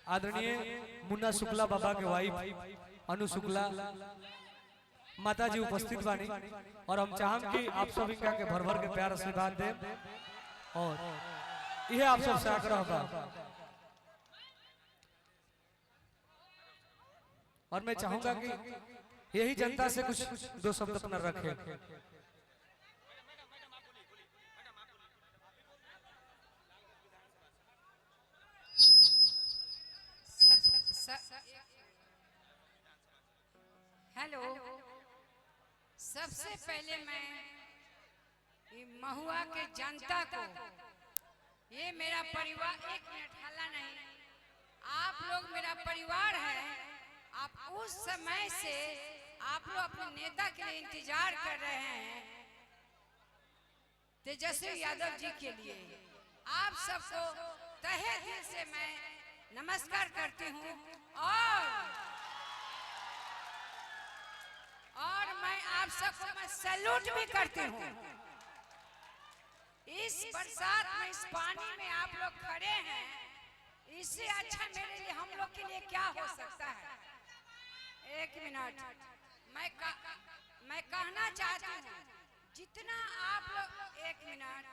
आदरणीय मुन्ना शुक्ला बाबा के वाइफ अनु शुक्ला माता जी उपस्थित बानी और हम चाहम कि आप सब इनका के भर भर के प्यार आशीर्वाद दें और यह आप सब से आग्रह बा। और मैं चाहूंगा कि यही जनता से कुछ दो शब्द अपना रखे। हेलो, सबसे पहले मैं महुआ के जनता को, ये मेरा परिवार, एक मिनट हल्ला नहीं, आप लोग मेरा परिवार है। आप उस समय से आप लोग अपने नेता के लिए इंतजार कर रहे हैं, तेजस्वी यादव जी के लिए। आप सबको तहे दिल से मैं नमस्कार करती हूँ और मैं आप सबको मैं सैल्यूट भी करती हूँ। इस बरसात में, इस पानी में आप लोग खड़े हैं, इससे अच्छा मेरे लिए, हम लोग के लिए क्या हो सकता है। एक मिनट, मैं कहना चाहती हूँ, जितना आप लोग, एक मिनट,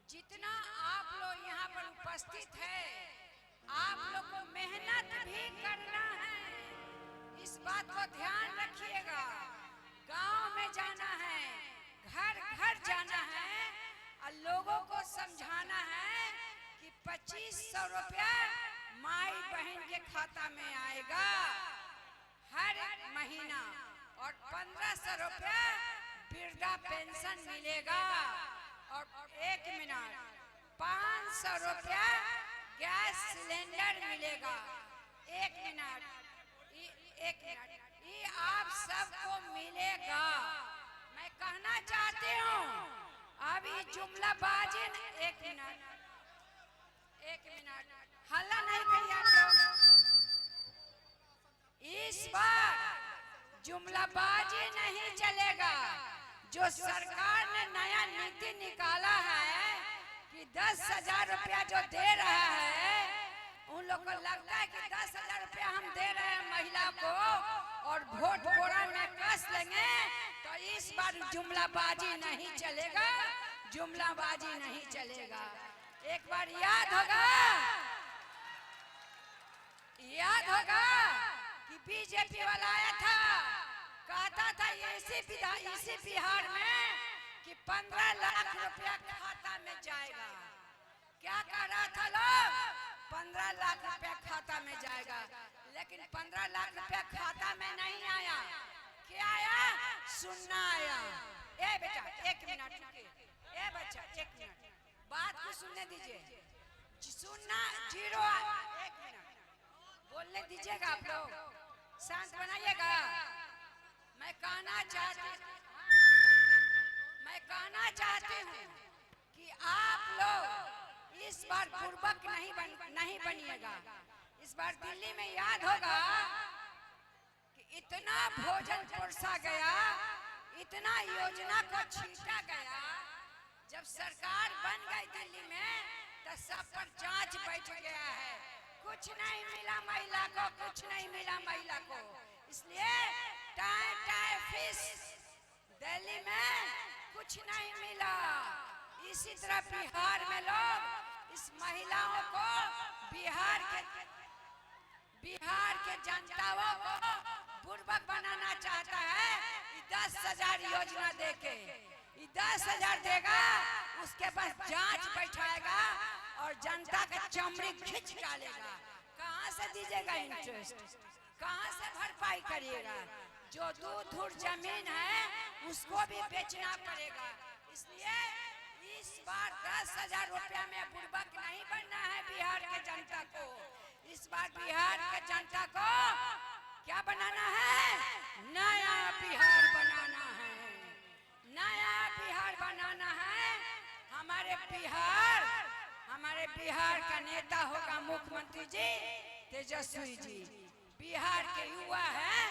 जितना आप लोग यहाँ पर उपस्थित है, आप लोग को मेहनत भी करना है। इस बात को ध्यान रखिएगा। गांव में जाना है, घर घर जाना है और लोगों को समझाना है कि 2500 रुपया माई बहन के खाता में आएगा हर महीना और 1500 रुपया वृद्धा पेंशन मिलेगा और एक मिनट 500 रुपया गैस सिलेंडर मिलेगा। एक मिनट, ये आप सबको मिलेगा। मैं कहना चाहती हूँ, अभी जुमलाबाजी, एक मिनट हल्ला नहीं करिए आप लोग। इस बार जुमलाबाजी नहीं चलेगा। जो सरकार ने नया नीति निकाला है कि 10,000 रुपया जो दे रहा है, उन लोग को लगता है कि 10,000 रुपया हम दे रहे हैं महिला को और वोट बोरा में कस लेंगे, तो इस बार जुमलाबाजी नहीं चलेगा, जुमलाबाजी नहीं चलेगा। एक बार याद होगा कि बीजेपी वाला आया था, कहता था इसी बिहार में कि 15 लाख रुपया खाता में जाएगा। क्या कह रहा था लोग? 15 लाख रुपया खाता में जाएगा, लेकिन 15 लाख रुपया खाता में नहीं आया। क्या आया? सुनना आया। ए बेटा एक मिनट रुकिए, ए बच्चा एक मिनट, बात को सुनने दीजिए। सुनना जीरो, एक मिनट बोलने दीजिएगा। आप लोग शांत बनाइएगा। मैं कहना चाहती हूँ कि आप लोग इस बार पूर्वक नहीं बनिएगा। इस बार दिल्ली में याद होगा कि इतना भोजन परोसा गया, इतना योजना को छीटा गया। जब सरकार बन गई दिल्ली में तो सब पर जांच बैठ गया है। कुछ नहीं मिला महिला को, कुछ नहीं मिला महिला को। इसलिए टाई फिश दिल्ली में कुछ नहीं मिला। इसी तरह बिहार में लोग इस महिलाओं को, बिहार के जनताओं को बुर्बक बनाना चाहता है। 10,000 योजना देके 10,000 देगा, उसके पास जांच बैठाएगा और जनता का चमड़ी खींच डालेगा। कहाँ से दीजिएगा इंटरेस्ट? कहाँ से भरपाई करिएगा? जो दूर जमीन है उसको भी बेचना पड़ेगा। इसलिए इस बार 10,000 रुपया में बुर्बक नहीं बनना है बिहार के जनता को। इस बार बिहार के जनता को क्या बनाना है? नया बिहार बनाना है, नया बिहार बनाना है। हमारे बिहार का नेता होगा मुख्यमंत्री जी तेजस्वी जी। बिहार के युवा है,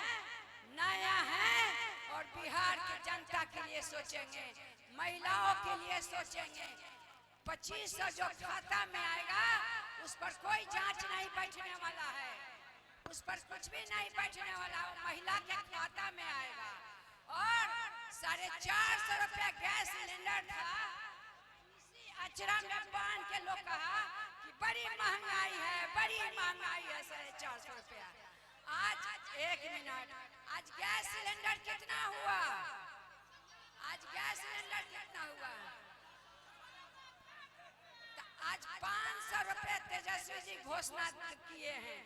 नया है और बिहार की जनता के लिए सोचेंगे, महिलाओं के लिए सोचेंगे। 2500 जो खाता में आएगा उस पर कोई जांच नहीं बैठने वाला है, उस पर कुछ भी नहीं बैठने वाला, वो महिला के खाता में आएगा। और 450 रुपया गैस सिलेंडर था, इसी अचरा में बांध के लोग कहा कि बड़ी महंगाई है, बड़ी महंगाई है, 450 रुपया। आज 1 मिनट, आज गैस सिलेंडर कितना हुआ? आज गैस सिलेंडर कितना हुआ? आज 500 रुपया तेजस्वी जी घोषणा किए हैं।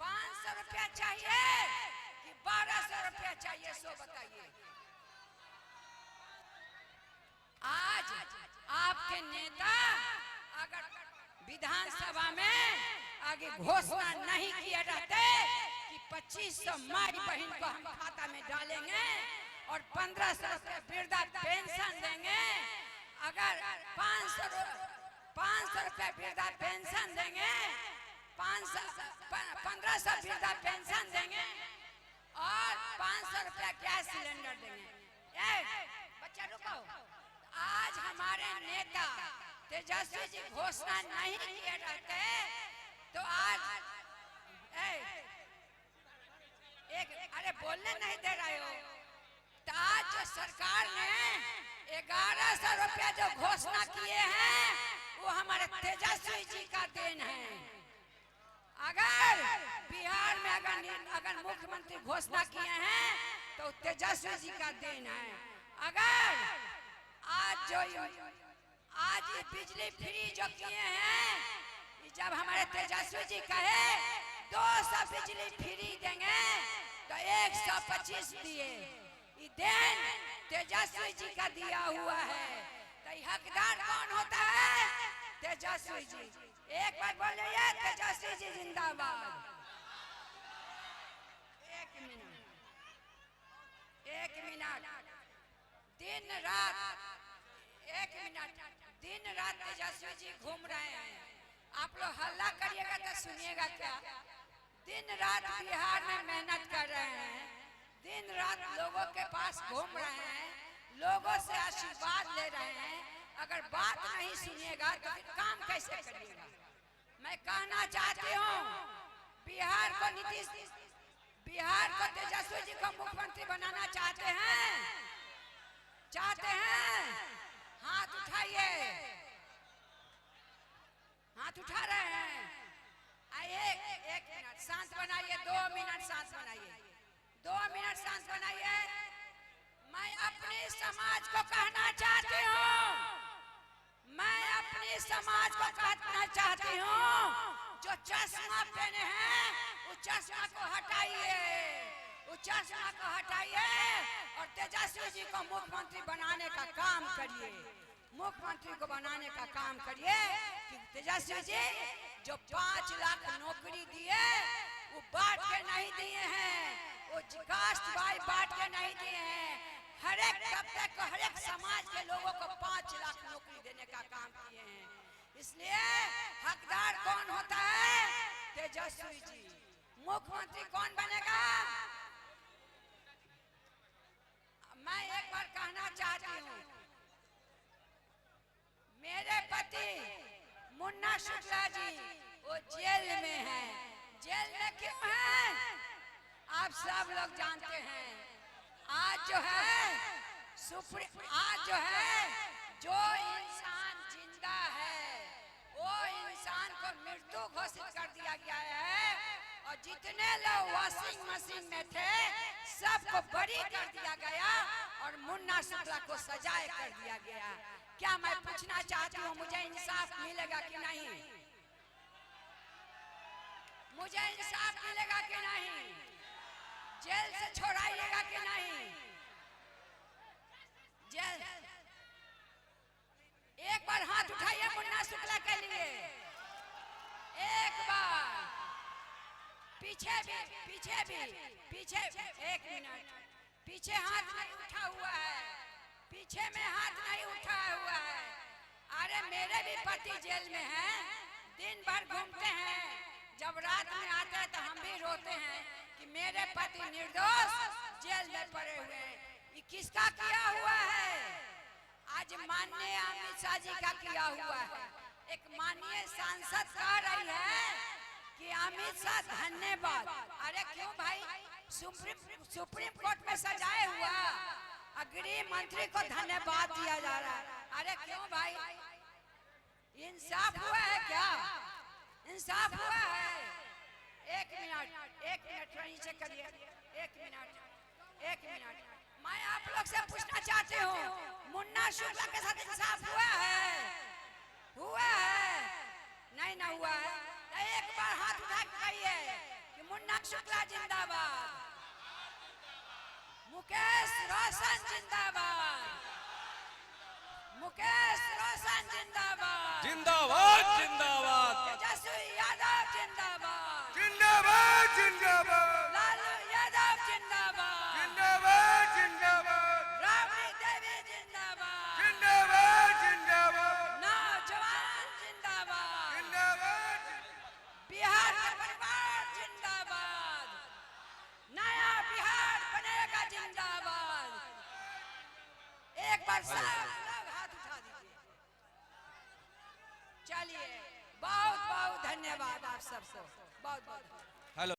500 रुपया चाहिए कि 1200 रुपया चाहिए, सो बताइए। आज आपके नेता अगर विधानसभा में आगे घोषणा नहीं किए रहते कि 2500 माई बहन को हम खाता में डालेंगे और 1500 रुपया वृद्धा पेंशन देंगे, अगर 500 रुपया वृद्धा पेंशन देंगे, 1500 वृद्धा पेंशन देंगे और 500 रुपया गैस सिलेंडर देंगे। बच्चा रुको, आज हमारे नेता तेजस्वी जी घोषणा नहीं किए रहते तो आज अरे बोलने नहीं दे रहे हो, तो आज जो सरकार ने 1100 रुपया जो घोषणा किए हैं वो हमारे तेजस्वी जी का देन है। अगर बिहार में अगर मुख्यमंत्री घोषणा किए हैं तो तेजस्वी जी का देन है। अगर आज ये बिजली फ्री जो किए हैं, जब हमारे तेजस्वी जी कहे 200 बिजली फ्री देंगे तो 125 दिए, ये देन तेजस्वी जी का दिया हुआ है। तो हकदार कौन होता है? तेजस्वी जी। एक बार बोलिए तेजस्वी जी जिंदाबाद। एक मिनट, दिन रात, एक मिनट, दिन रात तेजस्वी जी घूम रहे हैं। आप लोग हल्ला करिएगा तो सुनिएगा क्या? दिन रात बिहार में मेहनत कर रहे हैं, दिन रात लोगों के पास घूम रहे हैं, लोगों से आशीर्वाद ले रहे हैं। अगर बात नहीं सुनिएगा तो फिर काम कैसे करिएगा? मैं कहना चाहती हूँ, बिहार को तेजस्वी जी को मुख्यमंत्री बनाना चाहते हैं? हाथ उठाइए। हाथ उठा रहे हैं? आइए, एक मिनट शांत बनाइए, 2 मिनट शांत बनाइए, 2 मिनट शांत बनाइए। मैं अपने समाज को कहना चाहती हूँ, जो चश्मा पहने हैं उस चश्मा को हटाइए, और तेजस्वी जी को मुख्यमंत्री बनाने का काम करिए। मुख्यमंत्री को बनाने का काम करिए कि तेजस्वी जी जो 5 लाख नौकरी दिए वो बांट के नहीं दिए हैं, वो कास्ट बाय बांट के नहीं दिए हैं। हर एक तबके को, हर एक समाज के लोगों को 5 लाख नौकरी देने का काम किए हैं। इसलिए हकदार कौन होता है? तेजस्वी जी। मुख्यमंत्री कौन बनेगा? मैं एक बार कहना चाहती हूँ, मेरे पति मुन्ना शुक्ला जी वो जेल में हैं। जेल में क्यों हैं? आप सब लोग जानते हैं। आज जो है जो इंसान जिंदा है वो इंसान को मृत्यु घोषित कर दिया गया है, और जितने लोग वॉशिंग मशीन में थे सबको बरी कर दिया गया और मुन्ना शुक्ला को सजाए कर दिया गया। क्या मैं पूछना चाहती हूँ, मुझे इंसाफ मिलेगा कि नहीं? मुझे इंसाफ मिलेगा कि नहीं? जेल से छोड़ाइएगा कि नहीं? जेल। एक बार हाथ उठाइए मुन्ना शुक्ला के लिए, एक बार। पीछे एक मिनट, पीछे हाथ नहीं उठा हुआ है, पीछे में हाथ नहीं उठा हुआ है। अरे मेरे भी पति जेल में हैं, दिन भर घूमते हैं, जब रात में आते हैं तो हम भी रोते हैं कि मेरे पति निर्दोष जेल में पड़े हुए हैं। ये किसका किया हुआ है? आज माननीय अमित शाह जी का किया हुआ है। एक माननीय सांसद कह रही है कि अमित शाह धन्यवाद। अरे क्यों भाई, सुप्रीम कोर्ट में सजाए हुआ गृह मंत्री को धन्यवाद दिया जा रहा है। अरे क्यों भाई, इंसाफ हुआ है क्या? इंसाफ हुआ है? एक मिनट नीचे करिए। एक मिनट मैं आप लोग से पूछना चाहती हूँ, मुन्ना शुक्ला के साथ इंसाफ हुआ है? हुआ है? नहीं ना हुआ है तो एक बार हाथ उठा के कहिए कि मुन्ना शुक्ला जिंदाबाद, मुकेश रोशन जिंदाबाद, मुकेश रोशन जिंदाबाद, जिंदाबाद जिंदाबाद, तेजस्वी यादव जिंदाबाद, जिंदाबाद जिंदाबाद, लालू यादव जिंदाबाद, जिंदाबाद जिंदाबाद, राबड़ी देवी जिंदाबाद, जिंदाबाद जिंदाबाद, नौजवान जिंदाबाद, जिंदाबाद, बिहार का परिवार जिंदाबाद, नया बिहार बनेगा जिंदाबाद। एक बार सब लोग हाथ उठा दीजिए। चलिए, बहुत बहुत धन्यवाद आप सबको, बहुत बहुत।